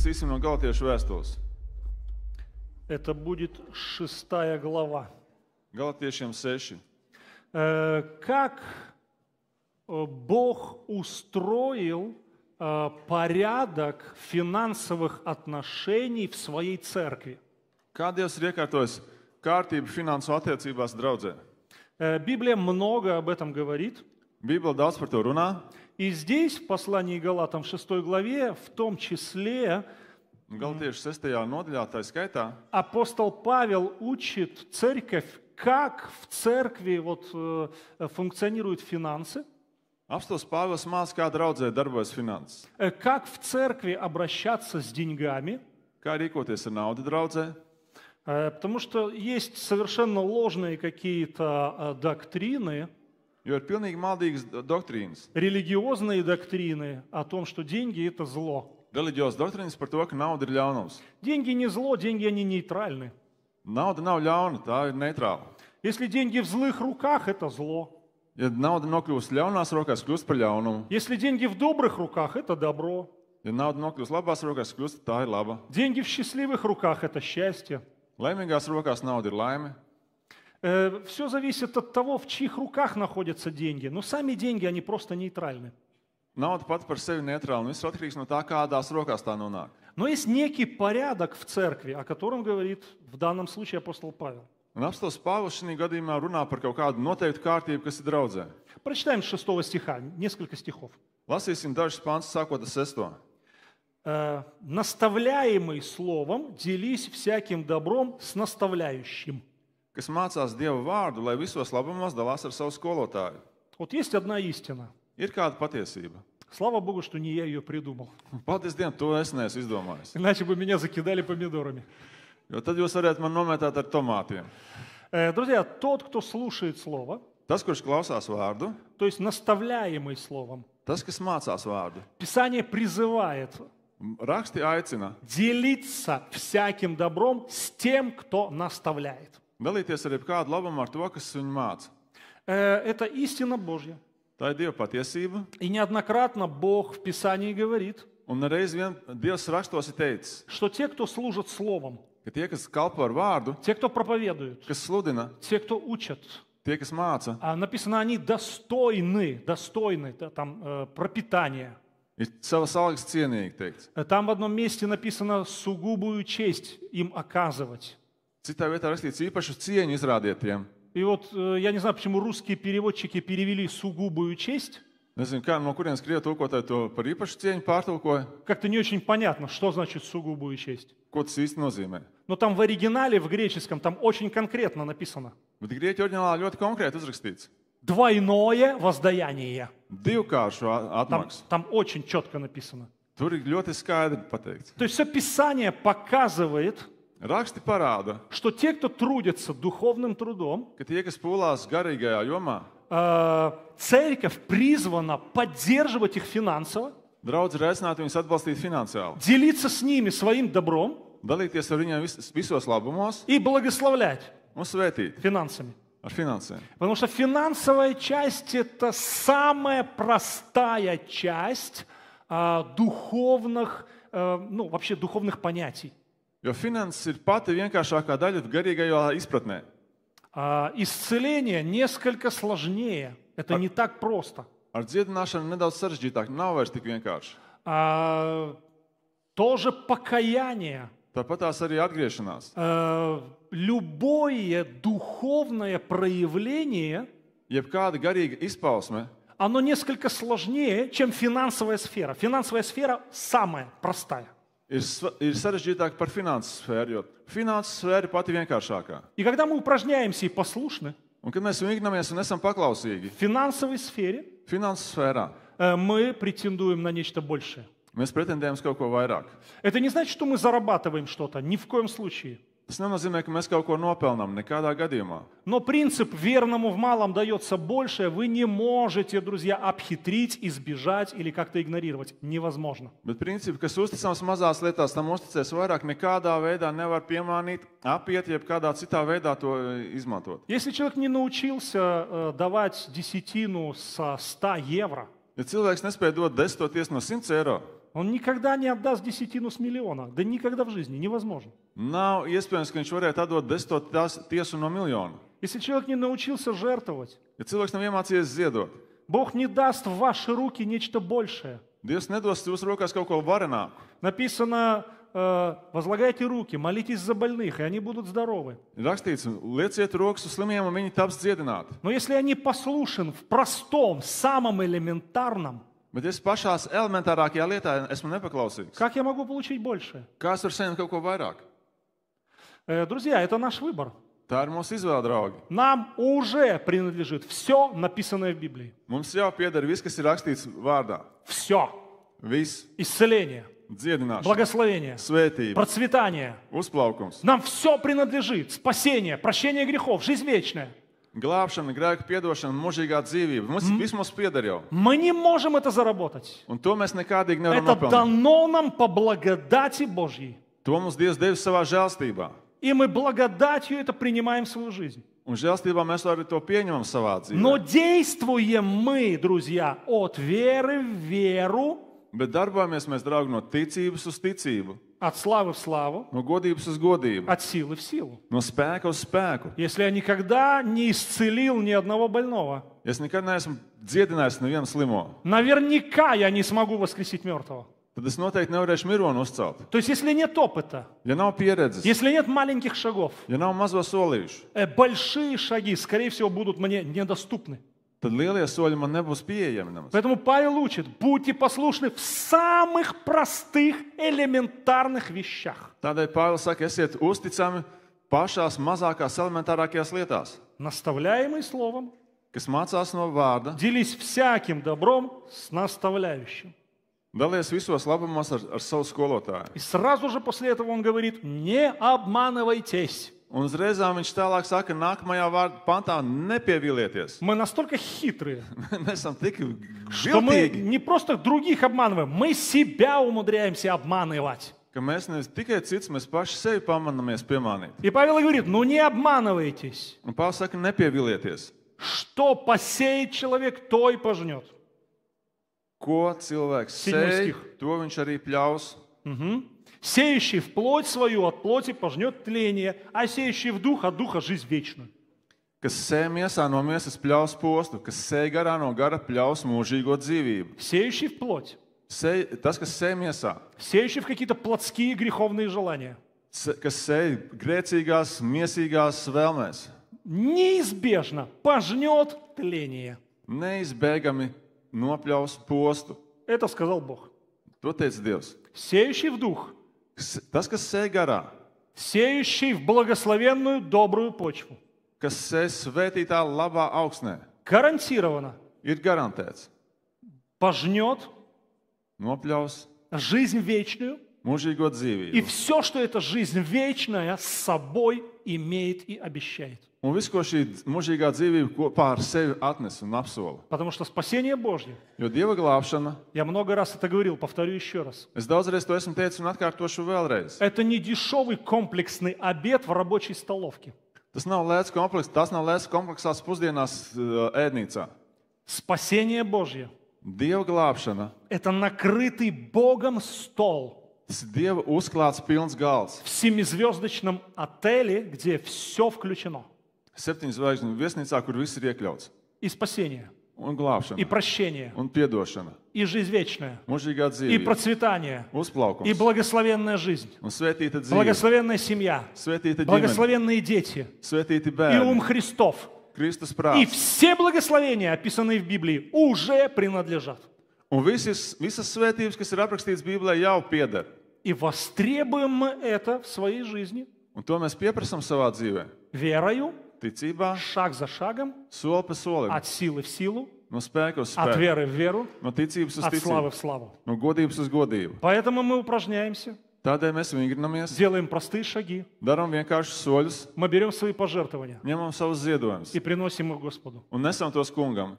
lasīsim no Galatiešu vēstules. Это будет 6 глава. Galatiešiem 6. Как Бог устроил порядок финансовых отношений в своей церкви? Kā Dievs ir iekārtojis kārtību finansu attiecībās draudzē? Библия много об этом говорит. Bībele daudz par to runā. И здесь, в послании Галатам в 6 главе, в том числе, Galatiešu 6. nodaļā tā skaitā апостол Павел учит церковь, как в церкви функционируют финансы, Apostols Pāvils māca, kā draudzē darbojas finanses, как в церкви обращаться с деньгами, kā rīkoties ar naudu draudzē, потому что есть совершенно ложные какие-то доктрины, jo ir pilnīgi maldīgas doktrīnas. религиозные доктрины о том, что деньги – это зло. Reliģiozas doktrīnas par to, ka nauda ir ļaunums. Деньги не зло, деньги они нейтральны. Nauda nav ļauna, tā ir neitrāla. Если деньги в злых руках – это зло. Ja nauda nokļūst ļaunās rokās, kļūst par ļaunumu. Если деньги в добрых руках – это добро. Ja nauda nokļūst labās rokās, kļūst tā ir laba. Деньги в счастливых руках – это счастье. Laimīgās rokās nauda ir laime. Все зависит от того, в чьих руках находятся деньги. Но сами деньги, они просто нейтральны. Nauda pati par sevi neitrāla, un viss atkarīgs no tā, kādās rokās tā nonāk. Но есть некий порядок в церкви, о котором говорит в данном случае апостол Павел. Un apostols Pāvils šajā gadījumā runā par kaut kādu noteiktu kārtību, kas ir draudzē. Прочитаем с 6 стиха, несколько стихов. Lasīsim dažus pāns, sākot ar 6. «Наставляемый словом, делись всяким добром с наставляющим». Kas mācās Dieva vārdu, lai visos labumos dalās ar savu skolotāju. Вот есть одна истина. Ir kāda patiesība. Слава Богу, что не я ее придумал. Paldies Dievam, to es neesmu izdomājis. Иначе бы меня закидали помидорами. Jo tad jūs varētu man nometāt ar tomātiem. Друзья, тот, кто слушает слово, Tas, kurš klausās vārdu, то есть наставляемый словом, tas, kas mācās vārdu, Писание призывает raksti aicina делиться всяким добром с тем, кто наставляет. dalīties ar jebkādu labumu ar to, kas viņu māca. Это истина Божья. Tā ir Dieva patiesība, И неоднократно Бог в Писании говорит, un reiz vien Dievs rakstos ir teicis, что те, кто служат словом, ka tie, kas kalpo ar vārdu, те, кто проповедуют, kas sludina, те, кто учат, tie, kas māca, написано, они достойны там пропитания. ir savas algas cienīgi teikts. Там в одном месте написано сугубую честь им оказывать. Citā vietā rakstīts īpašu cieņu izrādiet tiem. И вот я не знаю, почему русские переводчики перевели сугубую честь. Nezinu, kā no kurienes krievu tulkotāji to par īpašu cieņu pārtulkoja. Как-то не очень понятно, что значит сугубую честь. Ko tas īsti nozīmē? Но там в оригинале, в греческом, там очень конкретно написано. Bet grieķu oriģinālā ļoti konkrēti uzrakstīts. Двойное воздаяние. Divkāršu atmaksu. Там очень четко написано. Tur ir ļoti skaidri pateikts. То есть все Писание показывает, Raksti parāda, что те, кто трудятся духовным трудом, ka tie, kas pūlās garīgajā jomā, церковь призвана поддерживать их финансово, draudz ir aicināti viņus atbalstīt finansiāli, делиться с ними своим добром dalīties ar viņiem visos labumos и благословлять un svētīt финансами. ar finansēm. Потому что финансовая часть – это самая простая часть духовных, вообще духовных понятий. Jo finanses ir pati vienkāršākā daļa garīgajā izpratnē. Исцеление несколько сложнее. Это не так просто. Ar dziedināšanu nedaudz sarežģītāk, nav vairs tik vienkārši. Тоже покаяние. Tāpat tās arī atgriešanās. Любое духовное проявление, Jebkāda garīga izpausme, оно несколько сложнее, чем финансовая сфера. Финансовая сфера самая простая. ir sarežģītāka par finanses sfēru, jo finanses sfēra ir pati vienkāršākā. И когда мы упражняемся и послушны Un, kad mēs vingnamies un esam paklausīgi в финансовой сфере, finanses sfērā, мы претендуем на нечто большее. mēs pretendējam uz kaut ko vairāk. Это не значит, что мы зарабатываем что-то, ни в коем случае. Tas nenozīmē, ka mēs kaut ko nopelnām, nekādā gadījumā. Но принцип «верному в малом дается большее» вы не можете, друзья, обхитрить, избежать или как-то игнорировать. Невозможно. Bet principi, kas uzticams mazās lietās, tam uzticēs vairāk, nekādā veidā nevar piemānīt, apiet, jeb kādā citā veidā to izmantot. Если человек не научился давать десятину со 100 евро, Ja cilvēks nespēja dot 10 no 100 eiro, Он никогда не отдаст десятину с миллиона. Да никогда в жизни. Невозможно. Nav iespējams, ka viņš varētu atdot 10 tiesu no miljona. Если человек не научился жертвовать, Ja cilvēks nav iemācījies ziedot, Бог не даст в ваши руки нечто большее. Dievs nedos jūsu rokās kaut ko varenāku. Написано, возлагайте руки, молитесь за больных, и они будут здоровы. Ir rakstīts, lieciet rokas uz slimiem, un viņi taps dziedināti. Но если они послушны в простом, самом элементарном, Bet es pašās elementārākajā lietā esmu nepaklausīgs. как я могу получить большее? Kā es varu saņemt kaut ko vairāk? Друзья, это наш выбор. Tā ir mūsu izvēle, draugi. Нам уже принадлежит все, написанное в Библии. Mums jau pieder viss, kas ir rakstīts vārdā. Все. Viss, Исцеление, dziedināšana, благословение, svētība, процветание. uzplaukums, Нам все принадлежит. Спасение, прощение грехов, жизнь вечная. glābšana, grēku piedošana, mūžīgā dzīvība. Viss mums pieder jau. Мы не можем это заработать. Un to mēs nekādīgi nevaram Это nopelnīt. дано нам по благодати Божьей. To mums Dievs devis savā žēlstībā. И мы благодатью это принимаем в свою жизнь. Un žēlstībā mēs arī to pieņemam savā Но dzīvē. действуем мы, друзья, от веры в веру, Bet darbojamies mēs, draugi, no ticības uz ticību, от славы в славу, no godības uz godību, от силы в силу. no spēka uz spēku. Если я никогда не исцелил ни одного больного, Es nekad neesmu dziedinājis nevienu slimo. наверняка я не смогу воскресить мертвого. Tad es noteikti nevarēšu mironu uzcelt. То есть, если нет опыта, Ja nav pieredzes, если нет маленьких шагов, ja nav mazo solīšu, большие шаги, скорее всего, будут мне недоступны. tad lielie soļi man nebūs pieejami nemaz. Поэтому Павел учит, будьте послушны в самых простых, элементарных вещах. Tādēļ Pāvils saka, esiet uzticami pašās mazākās, elementārākajās lietās, Наставляемый словом, kas mācās no vārda, делись всяким добром с наставляющим. dalies visos labumos ar savu skolotāju. И сразу же после этого он говорит, не обманывайтесь. Un uzreiz viņš tālāk saka, nākamajā vārdu pantā nepievilieties. Мы настолько хитрые, Mēs esam tik что мы viltīgi, не просто других обманываем, мы себя умудряемся обманывать. ka mēs nevis tikai cits, mēs paši sevi pamanamies piemānīt. И Павел говорит, ну не обманывайтесь. Un Pāvils saka, nepievilieties. Что посеет человек, то и пожнет. Ko cilvēks Седьмой sēj, стих. to viņš arī pļaus. Сеющий в плоть свою от плоти пожнет тление, а сеющий в дух от духа жизнь вечную. Kas sēj miesā, no miesas pļaus postu, kas sēj garā, no gara pļaus mūžīgo dzīvību. Сеющий в плоть. Tas, kas sēj miesā, Сеющий в какие-то плотские греховные желания. kas sēj grēcīgās, miesīgās vēlmēs, Неизбежно пожнет тление. neizbēgami nopļaus postu. Это сказал Бог. To teica Dievs. Сеющий в дух. Tas, kas sēj garā, Сеющий в благословенную добрую почву. kas sēj svētītā labā augsnē, Гарантированно ir garantēts. пожнет Nopļaus жизнь вечную. mūžīgo И dzīvību. все, что эта жизнь вечная с собой имеет и обещает. Un viss, ko šī mūžīgā dzīvība kopā ar sevi atnes un apsola. Потому что спасение Божье, Jo Dieva glābšana, я много раз это говорил, повторю еще раз, es daudzreiz to esmu teicis un atkārtošu vēlreiz. это не дешевый комплексный обед в рабочей столовке. Tas nav lēts komplekss, tas nav lēts kompleksās pusdienās ēdnīcā. Спасение Божье Dieva glābšana, – это накрытый Богом стол tas ir Dieva uzklāts pilns galds. в семизвездочном отеле, где все включено. 7 zvaigžņu viesnīcā, kur viss ir iekļauts. И спасение, Un и glābšana, прощение, un piedošana, и жизнь вечная, mūžīgā и dzīvība, процветание, и uzplaukums, благословенная жизнь, un svētīta dzīve, благословенная семья, svētīta ģimene, благословенные дети svētīti и ум bērni, Христов. Kristus И prāts. все благословения, описанные в Библии, уже принадлежат. Un visas svētības, kas ir aprakstītas Bībelē, jau pieder. И востребуем мы это в своей жизни Un to mēs pieprasām savā dzīvē. верою, Ticībā, шаг за шагом, soli pa solim, от силы в силу, no spēka uz от spēku, веры в веру, no ticības uz от славы ticību, в славу. no godības uz godību. Поэтому мы упражняемся, Tādēļ mēs vingrinamies, делаем простые шаги, darām vienkārši soļus, мы берем свои пожертвования ņemam savus ziedojumus и приносим их Господу. un nesam tos kungam.